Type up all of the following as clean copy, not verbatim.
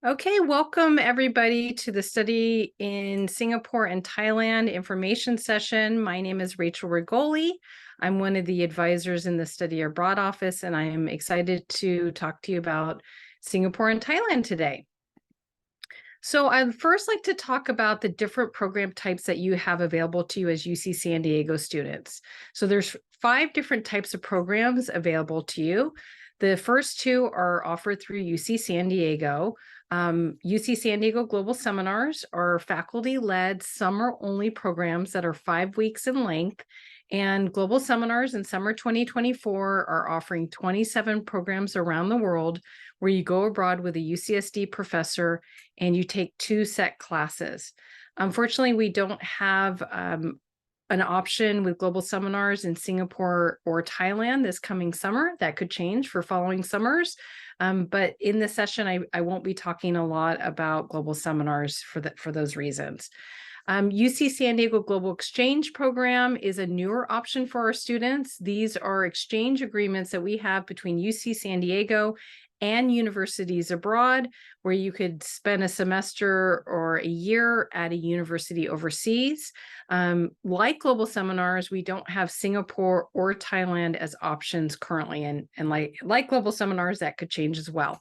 Okay, welcome everybody to the Study in Singapore and Thailand information session. My name is Rachel Rigoli. I'm one of the advisors in the Study Abroad office, and I am excited to talk to you about Singapore and Thailand today. So I'd first like to talk about the different program types that you have available to you as UC San Diego students. So there's 5 different types of programs available to you. The first 2 are offered through UC San Diego. UC San Diego Global Seminars are faculty-led summer-only programs that are 5 weeks in length. And Global Seminars in summer 2024 are offering 27 programs around the world where you go abroad with a UCSD professor and you take 2 set classes. Unfortunately, we don't have an option with Global Seminars in Singapore or Thailand this coming summer. That could change for following summers. But in this session, I won't be talking a lot about Global Seminars for those reasons. UC San Diego Global Exchange program is a newer option for our students. These are exchange agreements that we have between UC San Diego and universities abroad, where you could spend a semester or a year at a university overseas. Like Global Seminars, we don't have Singapore or Thailand as options currently, and like Global Seminars, that could change as well.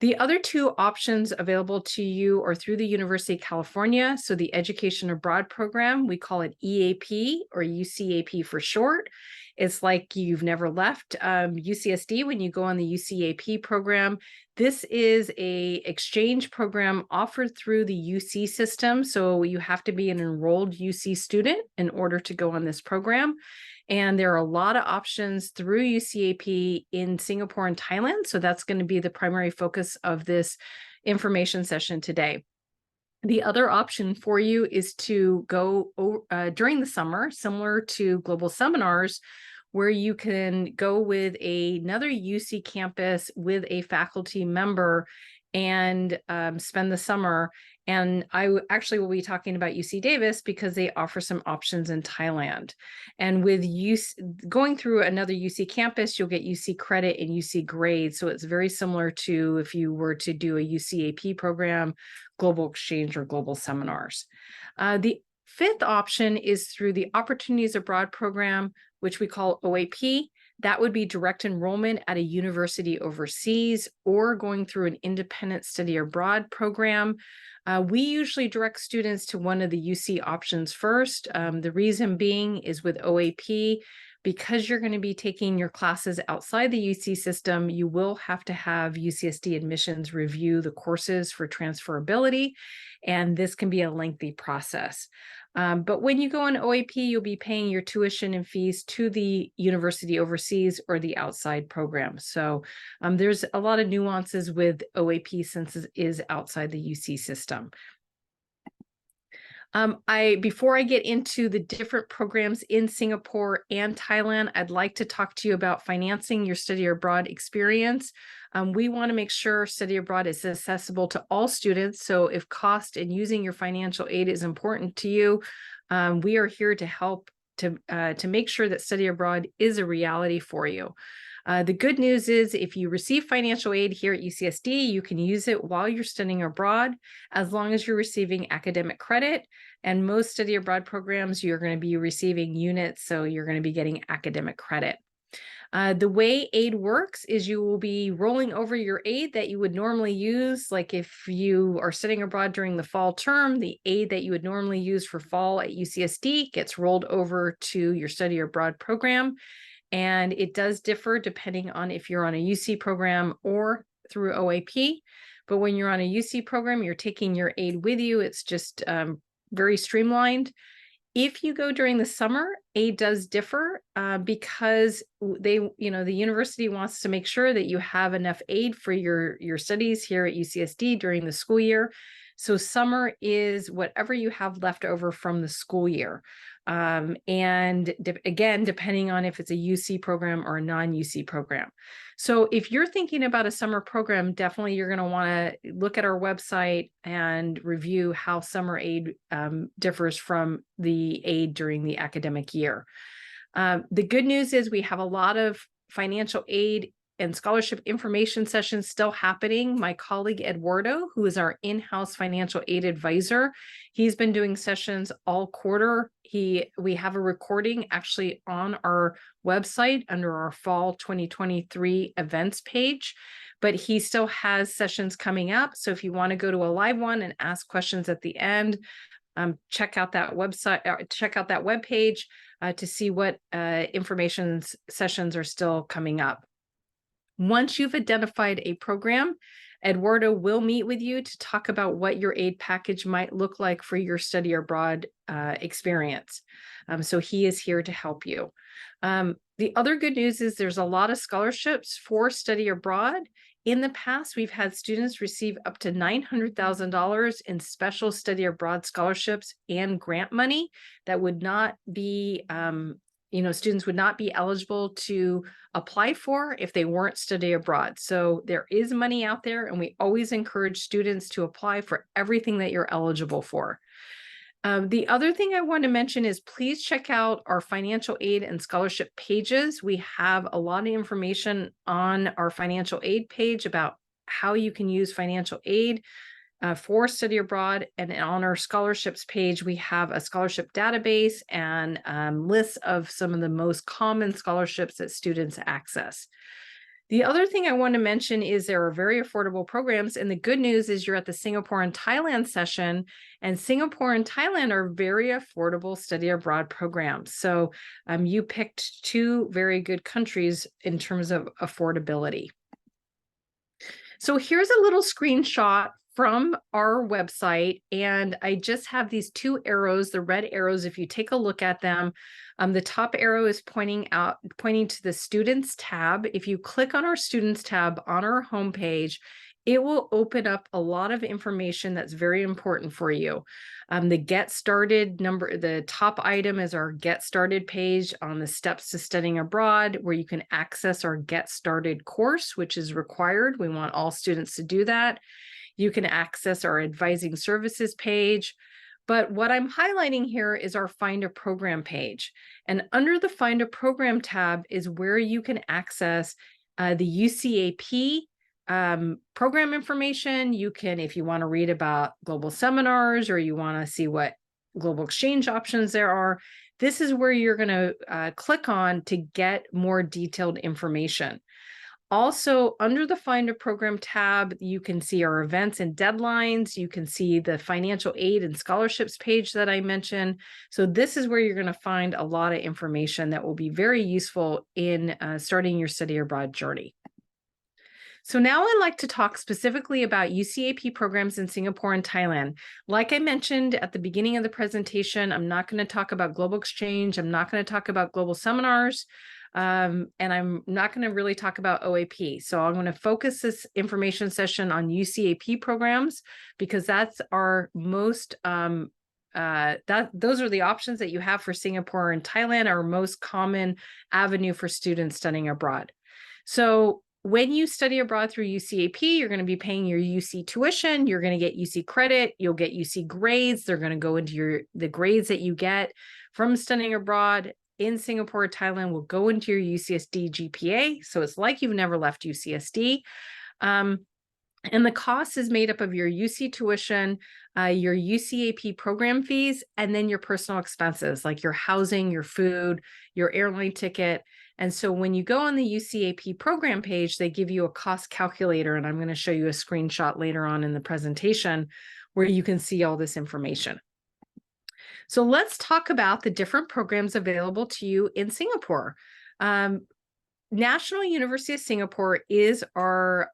The other 2 options available to you are through the University of California. So the Education Abroad program, we call it EAP or UCAP for short. It's like you've never left UCSD when you go on the UCAP program. This is an exchange program offered through the UC system. So you have to be an enrolled UC student in order to go on this program. And there are a lot of options through UCAP in Singapore and Thailand. So that's going to be the primary focus of this information session today. The other option for you is to go during the summer, similar to Global Seminars, where you can go with another UC campus with a faculty member and spend the summer. And I actually will be talking about UC Davis because they offer some options in Thailand. And with going through another UC campus, you'll get UC credit and UC grades. So it's very similar to if you were to do a UCAP program, Global Exchange, or Global Seminars. The 5th option is through the Opportunities Abroad program, which we call OAP. That would be direct enrollment at a university overseas or going through an independent study abroad program. We usually direct students to one of the UC options first. The reason being is with OAP, because you're going to be taking your classes outside the UC system, you will have to have UCSD admissions review the courses for transferability, and this can be a lengthy process. But when you go on OAP, you'll be paying your tuition and fees to the university overseas or the outside program. So there's a lot of nuances with OAP since it is outside the UC system. Before I get into the different programs in Singapore and Thailand, I'd like to talk to you about financing your study abroad experience. We want to make sure study abroad is accessible to all students. So if cost and using your financial aid is important to you, we are here to help to make sure that study abroad is a reality for you. The good news is if you receive financial aid here at UCSD, you can use it while you're studying abroad, as long as you're receiving academic credit. And most study abroad programs, you're going to be receiving units, so you're going to be getting academic credit. The way aid works is you will be rolling over your aid that you would normally use. Like if you are studying abroad during the fall term, the aid that you would normally use for fall at UCSD gets rolled over to your study abroad program. And it does differ depending on if you're on a UC program or through OAP. But when you're on a UC program, you're taking your aid with you. It's just very streamlined. If you go during the summer, aid does differ because the university wants to make sure that you have enough aid for your studies here at UCSD during the school year. So summer is whatever you have left over from the school year. And again, depending on if it's a UC program or a non-UC program. So if you're thinking about a summer program, definitely you're going to want to look at our website and review how summer aid differs from the aid during the academic year. The good news is we have a lot of financial aid and scholarship information sessions still happening. My colleague Eduardo, who is our in-house financial aid advisor, he's been doing sessions all quarter. We have a recording actually on our website under our fall 2023 events page, but he still has sessions coming up. So if you want to go to a live one and ask questions at the end, check out that website, check out that webpage to see what information sessions are still coming up. Once you've identified a program, Eduardo will meet with you to talk about what your aid package might look like for your study abroad experience. So he is here to help you. The other good news is there's a lot of scholarships for study abroad. In the past, we've had students receive up to $900,000 in special study abroad scholarships and grant money that would not be, students would not be eligible to apply for if they weren't study abroad. So there is money out there, and we always encourage students to apply for everything that you're eligible for. The other thing I want to mention is please check out our financial aid and scholarship pages. We have a lot of information on our financial aid page about how you can use financial aid for study abroad. And on our scholarships page, we have a scholarship database and lists of some of the most common scholarships that students access. The other thing I want to mention is there are very affordable programs, and the good news is you're at the Singapore and Thailand session, and Singapore and Thailand are very affordable study abroad programs. So you picked two very good countries in terms of affordability. So here's a little screenshot from our website, and I just have these two arrows, the red arrows. If you take a look at them, the top arrow is pointing to the Students tab. If you click on our Students tab on our homepage, it will open up a lot of information that's very important for you. The Get Started number, the top item is our Get Started page on the Steps to Studying Abroad, where you can access our Get Started course, which is required. We want all students to do that. You can access our Advising Services page. But what I'm highlighting here is our Find a Program page. And under the Find a Program tab is where you can access the UCAP program information. You can, if you want to read about global seminars or you want to see what global exchange options there are, this is where you're going to click on to get more detailed information. Also, under the Find a Program tab, you can see our events and deadlines. You can see the financial aid and scholarships page that I mentioned. So this is where you're going to find a lot of information that will be very useful in starting your study abroad journey. So now I'd like to talk specifically about UCAP programs in Singapore and Thailand. Like I mentioned at the beginning of the presentation, I'm not going to talk about global exchange. I'm not going to talk about global seminars. And I'm not going to really talk about OAP. So I'm going to focus this information session on UCAP programs because that's our most, those are the options that you have for Singapore and Thailand, our most common avenue for students studying abroad. So when you study abroad through UCAP, you're going to be paying your UC tuition, you're going to get UC credit, you'll get UC grades. They're going to go into the grades that you get from studying abroad in Singapore or Thailand will go into your UCSD GPA. So it's like you've never left UCSD. And the cost is made up of your UC tuition, your UCAP program fees, and then your personal expenses like your housing, your food, your airline ticket. And so when you go on the UCAP program page, they give you a cost calculator. And I'm going to show you a screenshot later on in the presentation where you can see all this information. So let's talk about the different programs available to you in Singapore. National University of Singapore is our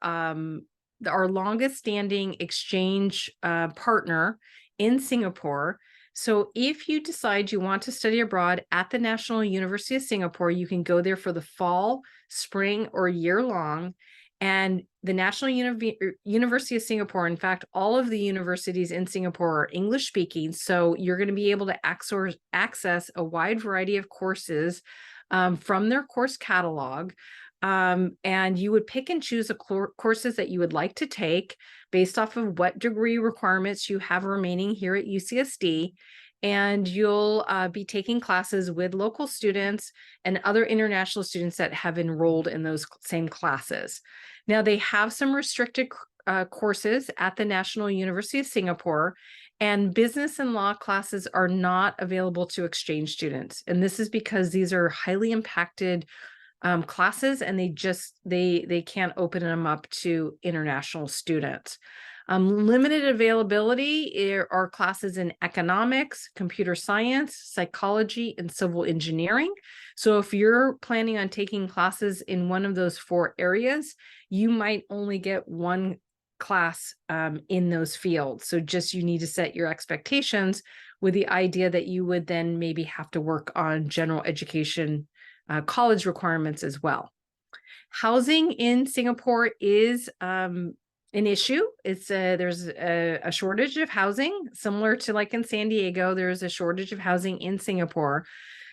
longest standing exchange partner in Singapore. So if you decide you want to study abroad at the National University of Singapore, you can go there for the fall, spring, or year long. And the National University of Singapore, in fact, all of the universities in Singapore are English speaking. So you're going to be able to access a wide variety of courses from their course catalog. And you would pick and choose the courses that you would like to take based off of what degree requirements you have remaining here at UCSD. and you'll be taking classes with local students and other international students that have enrolled in those same classes. Now, they have some restricted courses at the National University of Singapore, and business and law classes are not available to exchange students. And this is because these are highly impacted classes, and they can't open them up to international students. Limited availability are classes in economics, computer science, psychology, and civil engineering. So if you're planning on taking classes in one of those 4 areas, you might only get one class in those fields. So you need to set your expectations with the idea that you would then maybe have to work on general education college requirements as well. Housing in Singapore is an issue. There's a shortage of housing, similar to like in San Diego. There's a shortage of housing in Singapore.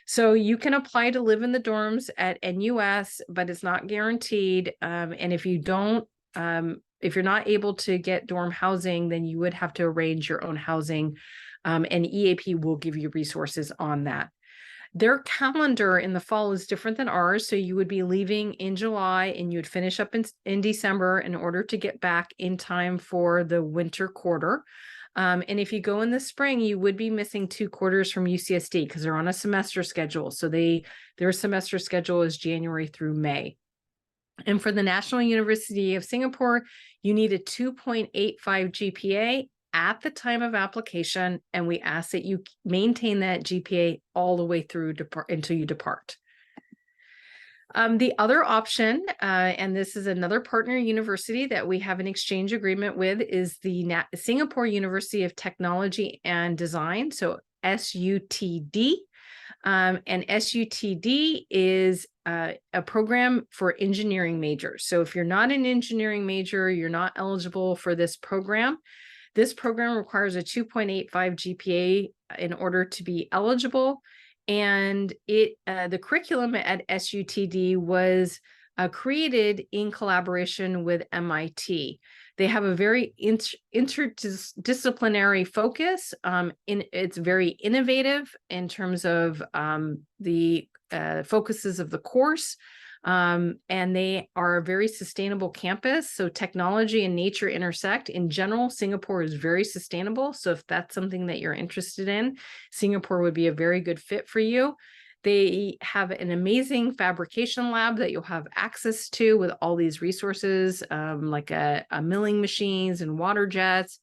So you can apply to live in the dorms at NUS, but it's not guaranteed. And if you're not able to get dorm housing, then you would have to arrange your own housing, and EAP will give you resources on that. Their calendar in the fall is different than ours. So you would be leaving in July and you would finish up in December in order to get back in time for the winter quarter. And if you go in the spring, you would be missing 2 quarters from UCSD because they're on a semester schedule. So their semester schedule is January through May. And for the National University of Singapore, you need a 2.85 GPA at the time of application, and we ask that you maintain that GPA all the way through until you depart. The other option, and this is another partner university that we have an exchange agreement with, is the Singapore University of Technology and Design, so SUTD. And SUTD is a program for engineering majors. So if you're not an engineering major, you're not eligible for this program. This program requires a 2.85 GPA in order to be eligible. And the curriculum at SUTD was created in collaboration with MIT. They have a very interdisciplinary focus. It's very innovative in terms of the focuses of the course. And they are a very sustainable campus. So technology and nature intersect. In general, Singapore is very sustainable. So if that's something that you're interested in, Singapore would be a very good fit for you. They have an amazing fabrication lab that you'll have access to with all these resources, like a milling machines and water jets.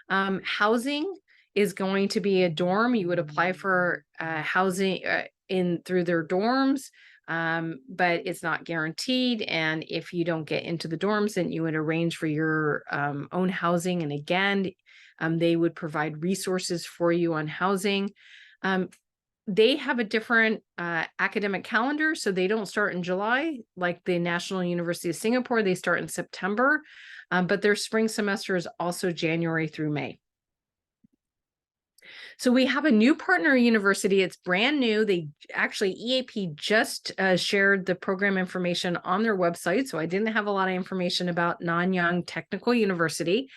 Housing is going to be a dorm. You would apply for housing through their dorms. But it's not guaranteed. And if you don't get into the dorms, then you would arrange for your own housing. And again, they would provide resources for you on housing. They have a different academic calendar. So they don't start in July like the National University of Singapore. They start in September, but their spring semester is also January through May. So we have a new partner university. It's brand new. EAP just shared the program information on their website. So I didn't have a lot of information about Nanyang Technical University.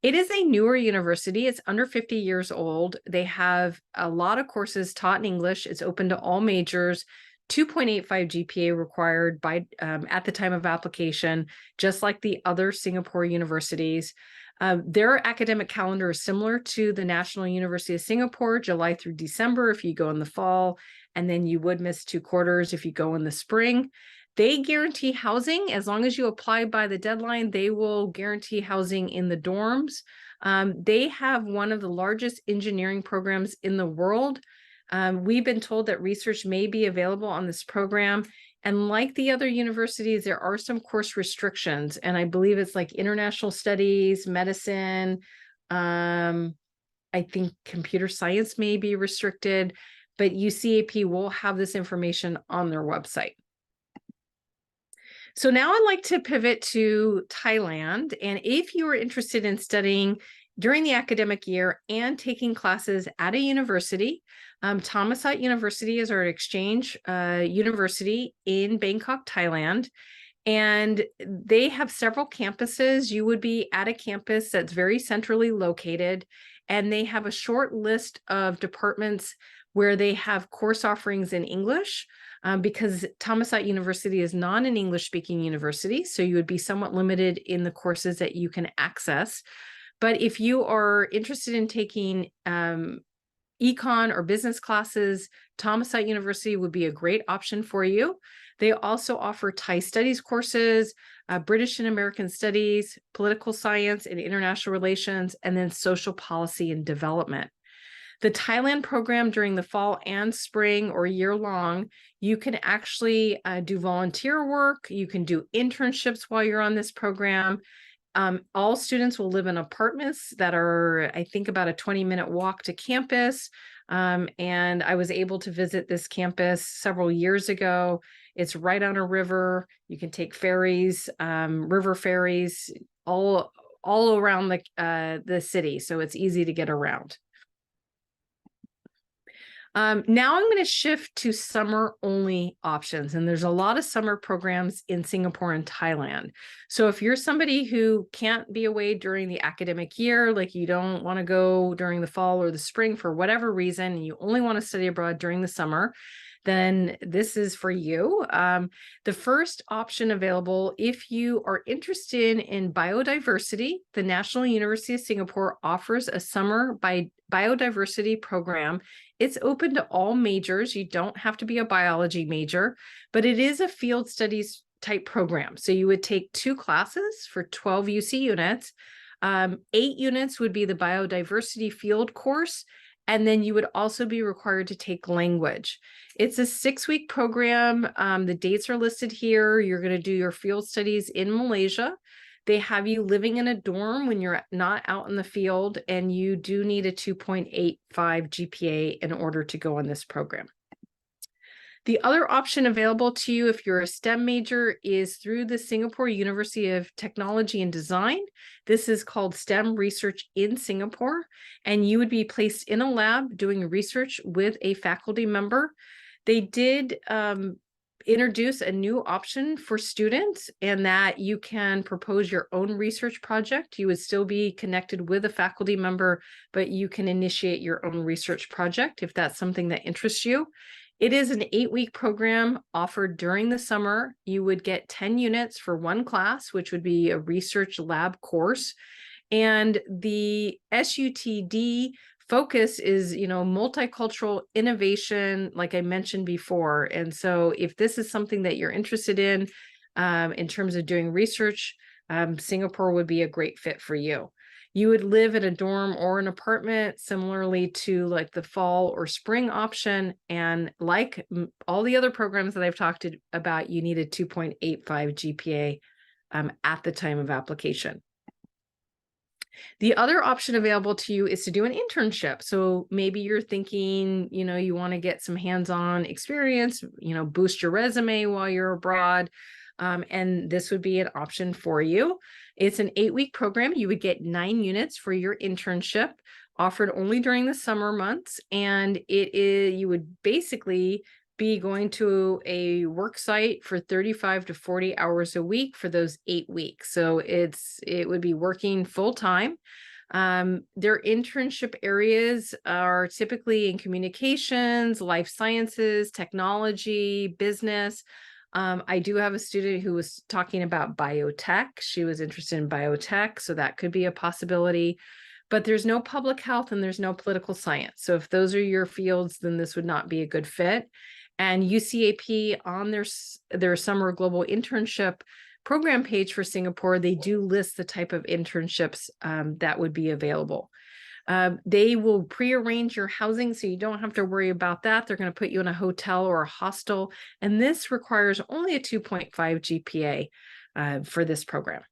It is a newer university. It's under 50 years old. They have a lot of courses taught in English. It's open to all majors. 2.85 GPA required at the time of application, just like the other Singapore universities. Their academic calendar is similar to the National University of Singapore, July through December if you go in the fall, and then you would miss 2 quarters if you go in the spring. They guarantee housing. As long as you apply by the deadline, they will guarantee housing in the dorms. They have one of the largest engineering programs in the world. We've been told that research may be available on this program. And like the other universities, there are some course restrictions. And I believe it's like international studies, medicine. I think computer science may be restricted, but UCAP will have this information on their website. So now I'd like to pivot to Thailand. And if you are interested in studying during the academic year and taking classes at a university, Thammasat University is our exchange university in Bangkok, Thailand. And they have several campuses. You would be at a campus that's very centrally located, and they have a short list of departments where they have course offerings in English, because Thammasat University is not an English-speaking university, so you would be somewhat limited in the courses that you can access. But if you are interested in taking econ or business classes, Thammasat University would be a great option for you. They also offer Thai studies courses, British and American studies, political science and international relations, and then social policy and development. The Thailand program during the fall and spring or year long, you can actually do volunteer work. You can do internships while you're on this program. All students will live in apartments that are, I think, about a 20-minute walk to campus. And I was able to visit this campus several years ago. It's right on a river. You can take ferries, river ferries, all around the city. So it's easy to get around. Now I'm going to shift to summer only options, and there's a lot of summer programs in Singapore and Thailand. So if you're somebody who can't be away during the academic year, like you don't want to go during the fall or the spring for whatever reason, and you only want to study abroad during the summer, then this is for you. The first option available, if you are interested in biodiversity, the National University of Singapore offers a summer biodiversity program. It's open to all majors. You don't have to be a biology major, but it is a field studies type program. So you would take 2 classes for 12 UC units. 8 units would be the biodiversity field course, and then you would also be required to take language. It's a 6-week program. The dates are listed here. You're going to do your field studies in Malaysia. They have you living in a dorm when you're not out in the field, and you do need a 2.85 GPA in order to go on this program. The other option available to you if you're a STEM major is through the Singapore University of Technology and Design. This is called STEM Research in Singapore, and you would be placed in a lab doing research with a faculty member. They did introduce a new option for students, and that you can propose your own research project. You would still be connected with a faculty member, but you can initiate your own research project if that's something that interests you. It is an 8-week program offered during the summer. You would get 10 units for 1 class, which would be a research lab course. And the SUTD focus is, multicultural innovation, like I mentioned before. And so if this is something that you're interested in terms of doing research, Singapore would be a great fit for you. You would live in a dorm or an apartment, similarly to like the fall or spring option. And like all the other programs that I've talked about, you need a 2.85 GPA at the time of application. The other option available to you is to do an internship. So maybe you're thinking, you want to get some hands-on experience, boost your resume while you're abroad. And this would be an option for you. It's an 8-week program. You would get 9 units for your internship, offered only during the summer months. And you would basically be going to a work site for 35 to 40 hours a week for those 8 weeks. So it would be working full time. Their internship areas are typically in communications, life sciences, technology, business. I do have a student who was talking about biotech. She was interested in biotech, so that could be a possibility. But there's no public health and there's no political science. So if those are your fields, then this would not be a good fit. And UCAP, on their summer global internship program page for Singapore, they do list the type of internships that would be available. They will pre-arrange your housing, so you don't have to worry about that. They're going to put you in a hotel or a hostel, and this requires only a 2.5 GPA for this program.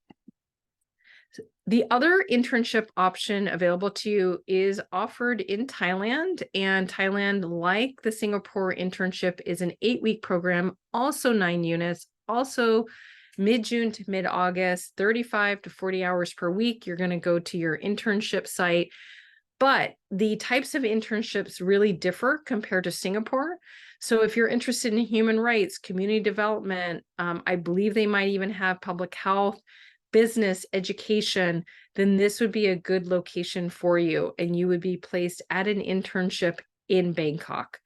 The other internship option available to you is offered in Thailand, and Thailand, like the Singapore internship, is an 8-week program, also 9 units, also mid-June to mid-August, 35 to 40 hours per week. You're going to go to your internship site. But the types of internships really differ compared to Singapore. So if you're interested in human rights, community development, I believe they might even have public health, business, education, then this would be a good location for you. And you would be placed at an internship in Bangkok.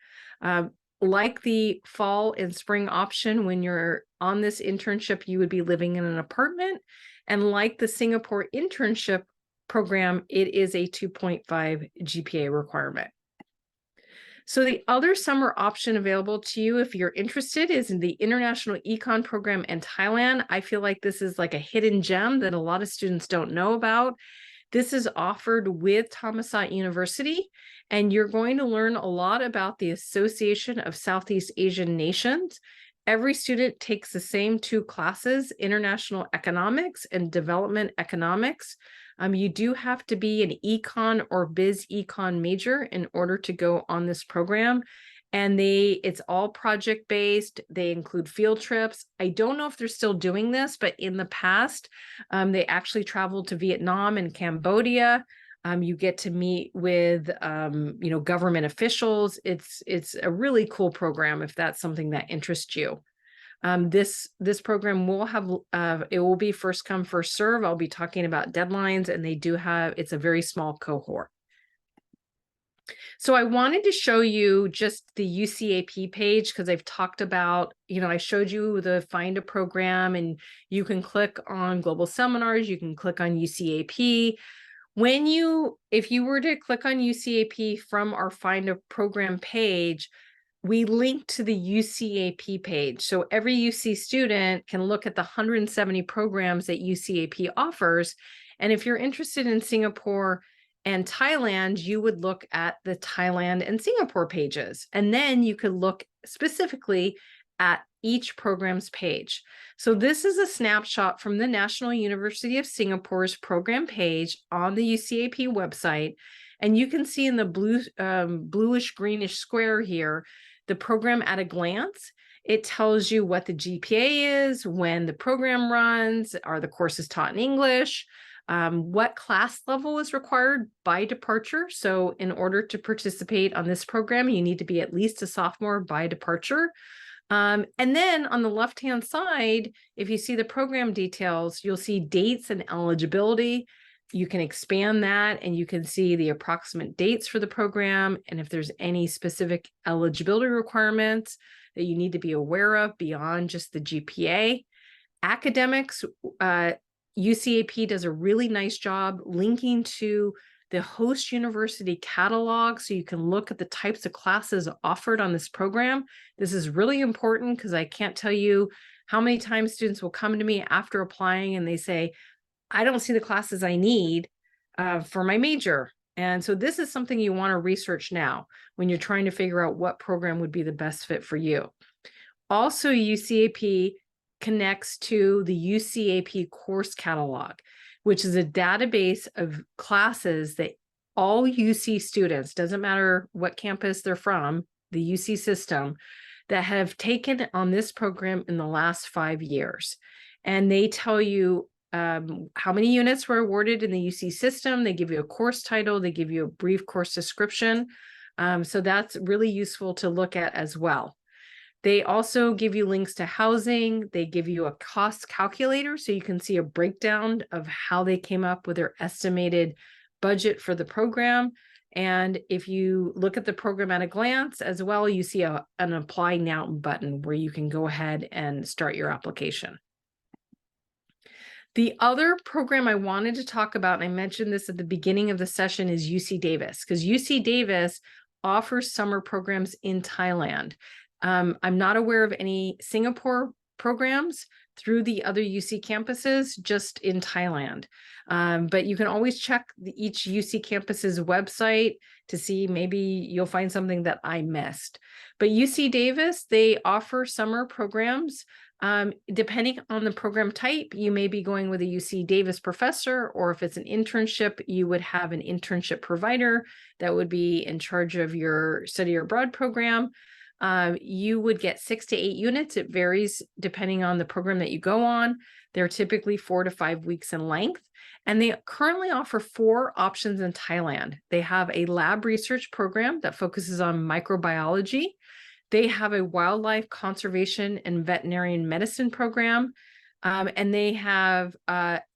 Like the fall and spring option, when you're on this internship, you would be living in an apartment. And like the Singapore internship program, it is a 2.5 GPA requirement. So the other summer option available to you, if you're interested, is in the International Econ program in Thailand. I feel like this is like a hidden gem that a lot of students don't know about. This is offered with Thammasat University, and you're going to learn a lot about the Association of Southeast Asian Nations. Every student takes the same two classes, International Economics and Development Economics. You do have to be an econ or biz econ major in order to go on this program. And it's all project based. They include field trips. I don't know if they're still doing this, but in the past, they actually traveled to Vietnam and Cambodia. You get to meet with, government officials. It's a really cool program if that's something that interests you. This program will have, it will be first come, first serve. I'll be talking about deadlines, and it's a very small cohort. So I wanted to show you just the UCAP page because I've talked about, I showed you the find a program, and you can click on Global Seminars, you can click on UCAP. If you were to click on UCAP from our find a program page, we link to the UCAP page. So every UC student can look at the 170 programs that UCAP offers. And if you're interested in Singapore and Thailand, you would look at the Thailand and Singapore pages. And then you could look specifically at each program's page. So this is a snapshot from the National University of Singapore's program page on the UCAP website. And you can see in the bluish greenish square here, the program at a glance. It tells you what the GPA is, when the program runs, are the courses taught in English, what class level is required by departure. So in order to participate on this program, you need to be at least a sophomore by departure. And then on the left-hand side, if you see the program details, you'll see dates and eligibility. You can expand that and you can see the approximate dates for the program. And if there's any specific eligibility requirements that you need to be aware of beyond just the GPA. Academics, UCAP does a really nice job linking to the host university catalog so you can look at the types of classes offered on this program. This is really important because I can't tell you how many times students will come to me after applying and they say, I don't see the classes I need for my major. And so this is something you want to research now when you're trying to figure out what program would be the best fit for you. Also, UCAP connects to the UCAP course catalog, which is a database of classes that all UC students, doesn't matter what campus they're from, the UC system, that have taken on this program in the last 5 years. And they tell you how many units were awarded in the UC system. They give you a course title. They give you a brief course description. So that's really useful to look at as well. They also give you links to housing. They give you a cost calculator so you can see a breakdown of how they came up with their estimated budget for the program. And if you look at the program at a glance as well, you see an apply now button where you can go ahead and start your application. The other program I wanted to talk about, and I mentioned this at the beginning of the session, is UC Davis, because UC Davis offers summer programs in Thailand. I'm not aware of any Singapore programs through the other UC campuses, just in Thailand. But you can always check each UC campus's website to see, maybe you'll find something that I missed. But UC Davis, they offer summer programs. Depending on the program type, you may be going with a UC Davis professor, or if it's an internship, you would have an internship provider that would be in charge of your study abroad program. You would get 6 to 8 units. It varies depending on the program that you go on. They're typically 4 to 5 weeks in length. And they currently offer 4 options in Thailand. They have a lab research program that focuses on microbiology. They have a wildlife conservation and veterinarian medicine program. And they have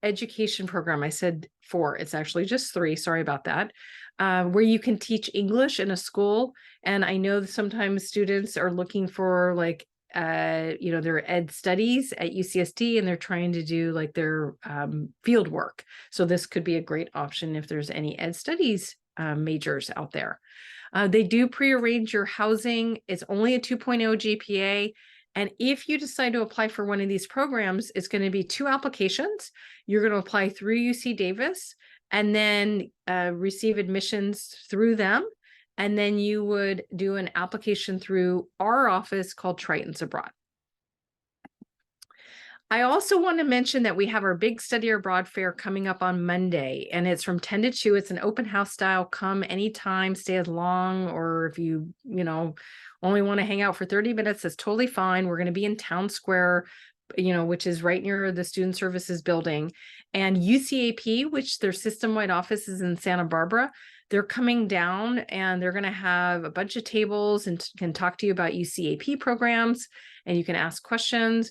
education program. I said 4, it's actually just 3, sorry about that, where you can teach English in a school. And I know that sometimes students are looking for like, their ed studies at UCSD, and they're trying to do like their field work. So this could be a great option if there's any ed studies majors out there. They do prearrange your housing. It's only a 2.0 GPA. And if you decide to apply for one of these programs, it's going to be 2 applications. You're going to apply through UC Davis and then receive admissions through them. And then you would do an application through our office called Triton's Abroad. I also want to mention that we have our big study abroad fair coming up on Monday, and it's from 10 to 2. It's an open house style. Come anytime, stay as long, or if you only want to hang out for 30 minutes, that's totally fine. We're going to be in Town Square, which is right near the Student Services building. And UCAP, which their system-wide office is in Santa Barbara, they're coming down and they're going to have a bunch of tables and can talk to you about UCAP programs, and you can ask questions.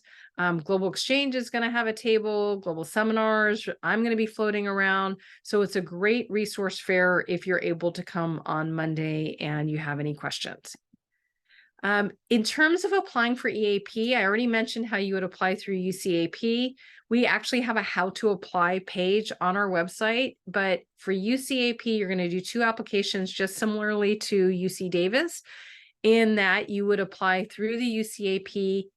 Global Exchange is going to have a table, Global Seminars. I'm going to be floating around. So it's a great resource fair if you're able to come on Monday and you have any questions. In terms of applying for EAP, I already mentioned how you would apply through UCAP. We actually have a how to apply page on our website, but for UCAP, you're going to do 2 applications just similarly to UC Davis, in that you would apply through the UCAP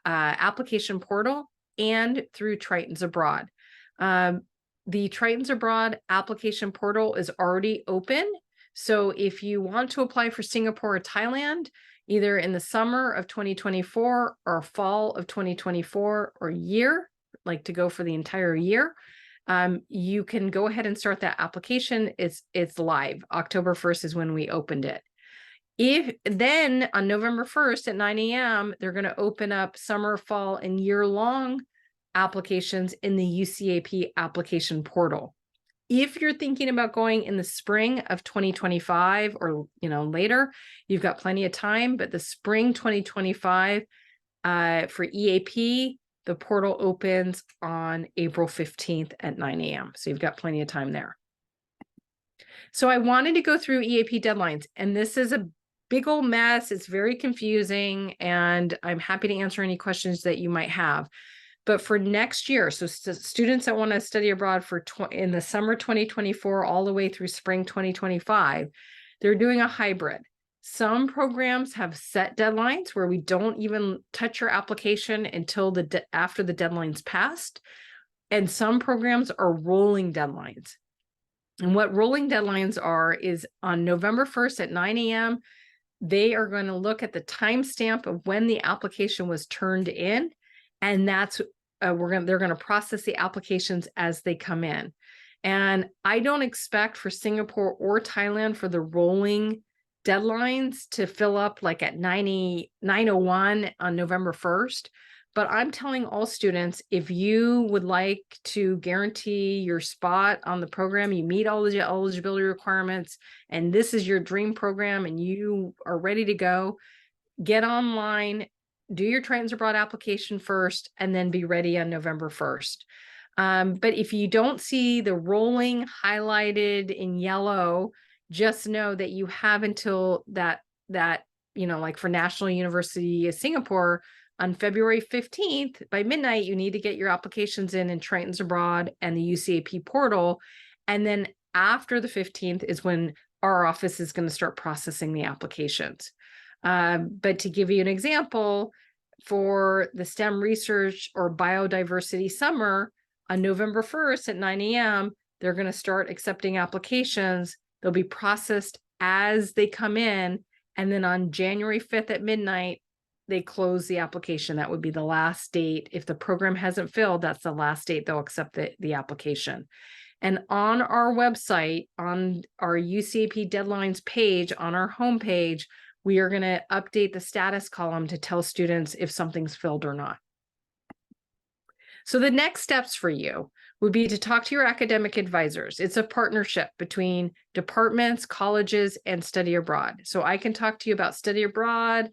application portal and through Triton's Abroad. The Triton's Abroad application portal is already open. So if you want to apply for Singapore or Thailand, either in the summer of 2024 or fall of 2024 or year, like to go for the entire year, you can go ahead and start that application. It's live. October 1st is when we opened it. If then on November 1st at 9 a.m., they're going to open up summer, fall, and year-long applications in the UCAP application portal. If you're thinking about going in the spring of 2025 or later, you've got plenty of time. But the spring 2025 for EAP, the portal opens on April 15th at 9 a.m. So you've got plenty of time there. So I wanted to go through EAP deadlines, and this is a big old mess. It's very confusing, and I'm happy to answer any questions that you might have. But for next year, so students that want to study abroad in the summer 2024 all the way through spring 2025, they're doing a hybrid. Some programs have set deadlines where we don't even touch your application until after the deadline's passed. And some programs are rolling deadlines. And what rolling deadlines are is on November 1st at 9 a.m., they are going to look at the timestamp of when the application was turned in. And that's they're going to process the applications as they come in. And I don't expect for Singapore or Thailand for the rolling deadlines to fill up like at 9:01 on November 1st. But I'm telling all students, if you would like to guarantee your spot on the program, you meet all the eligibility requirements, and this is your dream program and you are ready to go, get online, do your Triton's Abroad application first, and then be ready on November 1st. But if you don't see the rolling highlighted in yellow, just know that you have until that like for National University of Singapore on February 15th by midnight, you need to get your applications in Triton's Abroad and the UCAP portal. And then after the 15th is when our office is going to start processing the applications. But to give you an example, for the STEM research or biodiversity summer on November 1st at 9 a.m., they're going to start accepting applications. They'll be processed as they come in. And then on January 5th at midnight, they close the application. That would be the last date. If the program hasn't filled, that's the last date they'll accept the application. And on our website, on our UCAP deadlines page, on our homepage, we are going to update the status column to tell students if something's filled or not. So the next steps for you would be to talk to your academic advisors. It's a partnership between departments, colleges, and study abroad. So I can talk to you about study abroad,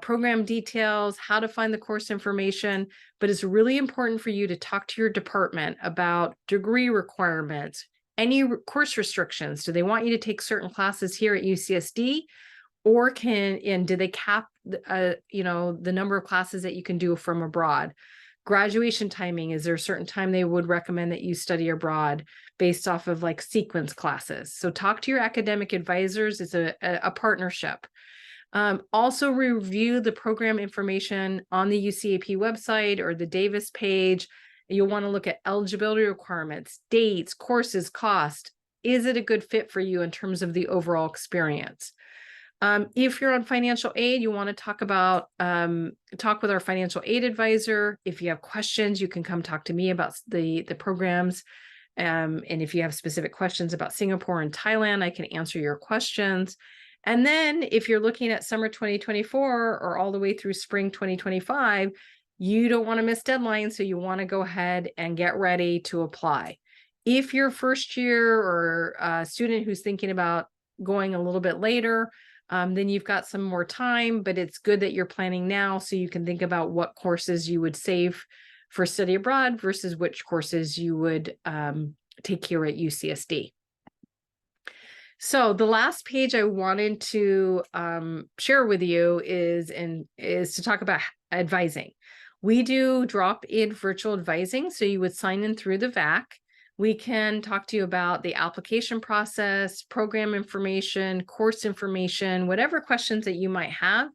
program details, how to find the course information, but it's really important for you to talk to your department about degree requirements, any course restrictions. Do they want you to take certain classes here at UCSD? Or do they cap, the number of classes that you can do from abroad? Graduation timing, is there a certain time they would recommend that you study abroad based off of like sequence classes? So talk to your academic advisors. It's a partnership. Also review the program information on the UCAP website or the Davis page. You'll want to look at eligibility requirements, dates, courses, cost. Is it a good fit for you in terms of the overall experience? If you're on financial aid, you want to talk with our financial aid advisor. If you have questions, you can come talk to me about the programs. And if you have specific questions about Singapore and Thailand, I can answer your questions. And then if you're looking at summer 2024 or all the way through spring 2025, you don't want to miss deadlines. So you want to go ahead and get ready to apply. If you're first year or a student who's thinking about going a little bit later, then you've got some more time, but it's good that you're planning now so you can think about what courses you would save for study abroad versus which courses you would take here at UCSD. So the last page I wanted to share with you is to talk about advising. We do drop-in virtual advising, so you would sign in through the VAC. We can talk to you about the application process, program information, course information, whatever questions that you might have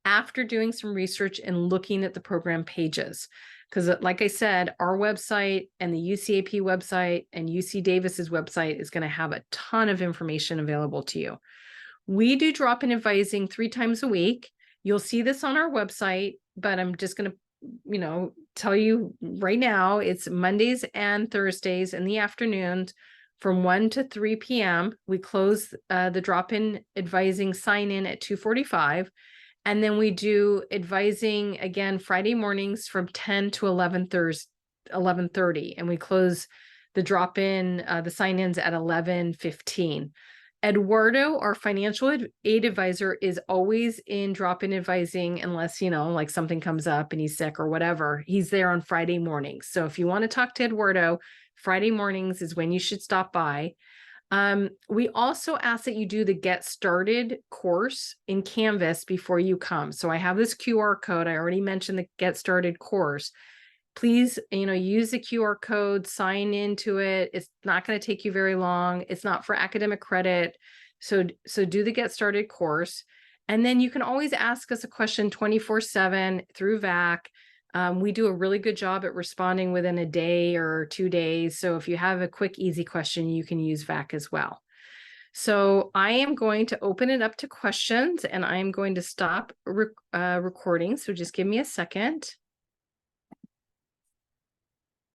after doing some research and looking at the program pages. Because like I said, our website and the UCAP website and UC Davis's website is going to have a ton of information available to you. We do drop-in advising 3 times a week. You'll see this on our website, but I'm just going to tell you right now, it's Mondays and Thursdays in the afternoons from 1 to 3 p.m. We close the drop-in advising sign-in at 2:45. And then we do advising again Friday mornings from 10 to 11:30. And we close the drop-in, the sign-ins at 11:15. Eduardo, our financial aid advisor, is always in drop-in advising unless, like something comes up and he's sick or whatever. He's there on Friday mornings. So if you want to talk to Eduardo, Friday mornings is when you should stop by. We also ask that you do the Get Started course in Canvas before you come. So I have this QR code. I already mentioned the Get Started course. Please, use the QR code, sign into it. It's not going to take you very long. It's not for academic credit. So do the Get Started course. And then you can always ask us a question 24/7 through VAC. We do a really good job at responding within a day or 2 days. So if you have a quick, easy question, you can use VAC as well. So I am going to open it up to questions and I'm going to stop recording. So just give me a second.